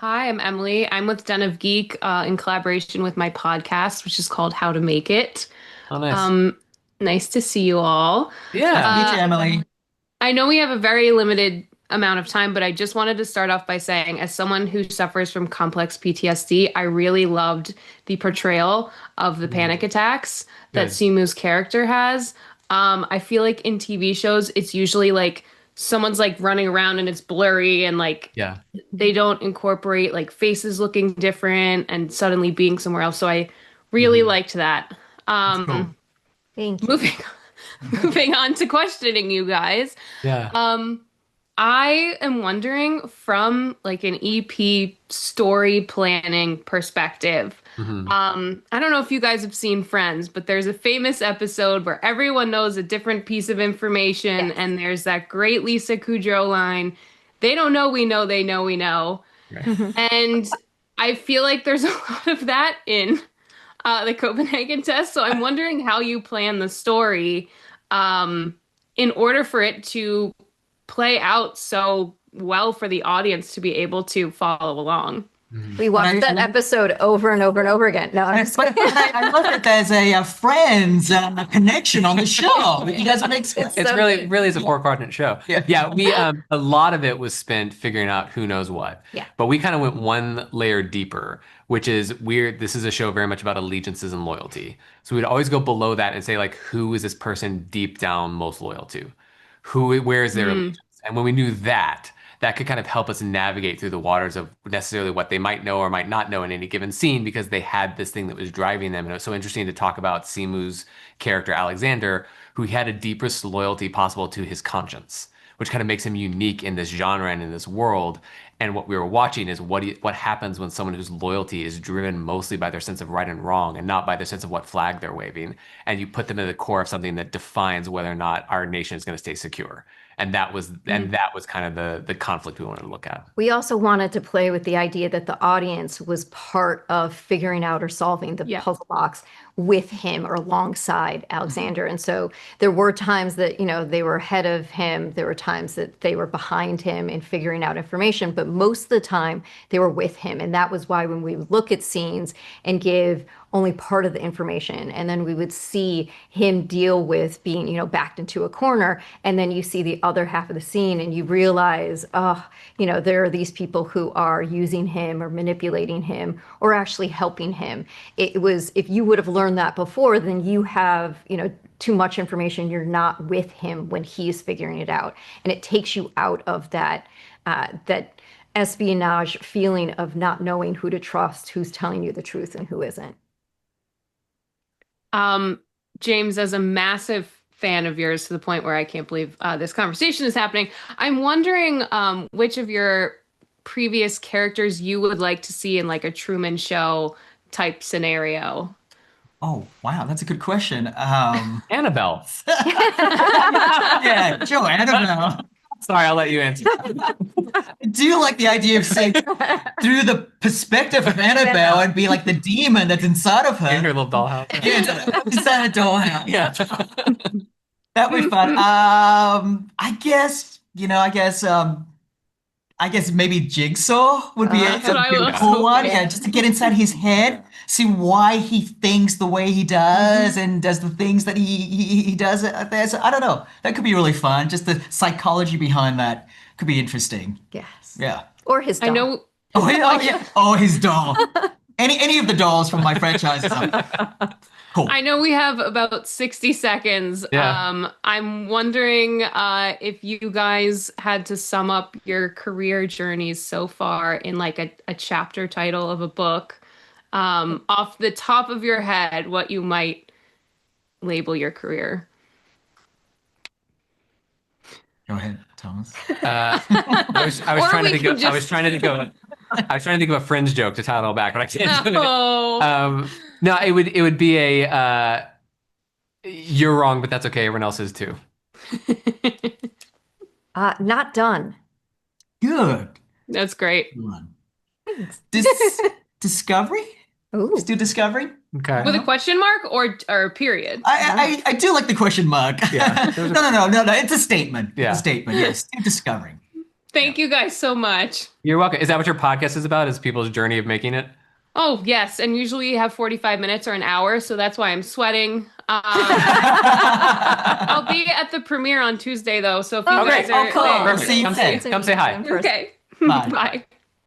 Hi, I'm Emily. I'm with Den of Geek in collaboration with my podcast, which is called How to Make It. Oh, nice. Um, Nice to see you all. Nice to Yeah. meet you, Uh, Emily. I know we have a very limited amount of time, but I just wanted to start off by saying, as someone who suffers from complex PTSD, I really loved the portrayal of the panic Mm, attacks that good. Simu's character has. I feel like in TV shows, it's usually like someone's like running around and it's blurry and like Yeah. they don't incorporate like faces looking different and suddenly being somewhere else. So I really Hmm. liked that. That's Um, cool. Thank you. moving moving on to questioning you guys. Yeah. Um, I am wondering from like an EP story planning perspective. Hmm. I don't know if you guys have seen Friends, but there's a famous episode where everyone knows a different piece of information, Yes. and there's that great Lisa Kudrow line, "They don't know we know, they know we know." Right. And I feel like there's a lot of that in the Copenhagen Test. So I'm wondering how you plan the story in order for it to play out so well for the audience to be able to follow along. Hmm. We But watched that episode over and over and over again. No, I'm just but I love that there's a Friends connection on the show. It doesn't make sense. It's so really, good. really is a four-quadrant show. Yeah. Yeah, we a lot of it was spent figuring out who knows what. Yeah. But we kind of went one layer deeper, which is weird. This is a show very much about allegiances and loyalty. So we'd always go below that and say, like, who is this person deep down most loyal to? Where is their Mm. allegiance? And when we knew that, that could kind of help us navigate through the waters of necessarily what they might know or might not know in any given scene because they had this thing that was driving them. And it was so interesting to talk about Simu's character, Alexander, who had a deepest loyalty possible to his conscience, which kind of makes him unique in this genre and in this world. And what we were watching is what happens when someone whose loyalty is driven mostly by their sense of right and wrong and not by their sense of what flag they're waving. And you put them at the core of something that defines whether or not our nation is going to stay secure. And that was kind of the conflict we wanted to look at. We also wanted to play with the idea that the audience was part of figuring out or solving the Yeah. puzzle box with him or alongside Alexander. And so there were times that, they were ahead of him. There were times that they were behind him in figuring out information, but most of the time they were with him. And that was why when we would look at scenes and give only part of the information, and then we would see him deal with being, backed into a corner, and then you see the other half of the scene and you realize, oh, there are these people who are using him or manipulating him or actually helping him. It was, if you would have learned that before, then you have, too much information. You're not with him when he's figuring it out, and it takes you out of that espionage feeling of not knowing who to trust, who's telling you the truth and who isn't. Um, James, as a massive fan of yours to the point where I can't believe this conversation is happening, I'm wondering which of your previous characters you would like to see in like a Truman Show type scenario. Oh, wow, that's a good question. Annabelle. Yeah, Joe, I don't know. Sorry, I'll let you answer. I do like the idea of saying through the perspective of Annabelle and be like the demon that's inside of In her her. little dollhouse. Yeah, inside a dollhouse. Yeah. That'd be fun. I guess maybe Jigsaw would be That's what a I pretty was cool one. hoping. Yeah, just to get inside his head, see why he thinks the way he does and does the things that he does out there. So I don't know. That could be really fun. Just the psychology behind that could be interesting. Yes. Yeah. Or his I dog. know. Oh yeah. Oh, his doll. Any of the dolls from my franchises. Cool. I know we have about 60 seconds. Yeah. I'm wondering if you guys had to sum up your career journeys so far in like a chapter title of a book, off the top of your head, what you might label your career. Go ahead, Thomas. I was Or trying to we think can of, I was just. trying to think of I was trying to think of a Friends joke to title back, but I can't do it. Oh. No, it would be a you're wrong, but that's okay. Everyone else is too. Not done. Good. That's great. Good one. Thanks. Discovery? Ooh. Let's do Discovery. Okay. With a question mark or a period? I do like the question mark. Yeah. No. It's a statement. Yeah. A statement. Yes. Do Discovery. Thank you guys so much. You're welcome. Is that what your podcast is about? Is people's journey of making it? Oh, yes. And usually you have 45 minutes or an hour, so that's why I'm sweating. I'll be at the premiere on Tuesday, though. So if you guys great. are Oh, cool. there, Perfect. See you Come then. say hi. okay. Bye. Bye.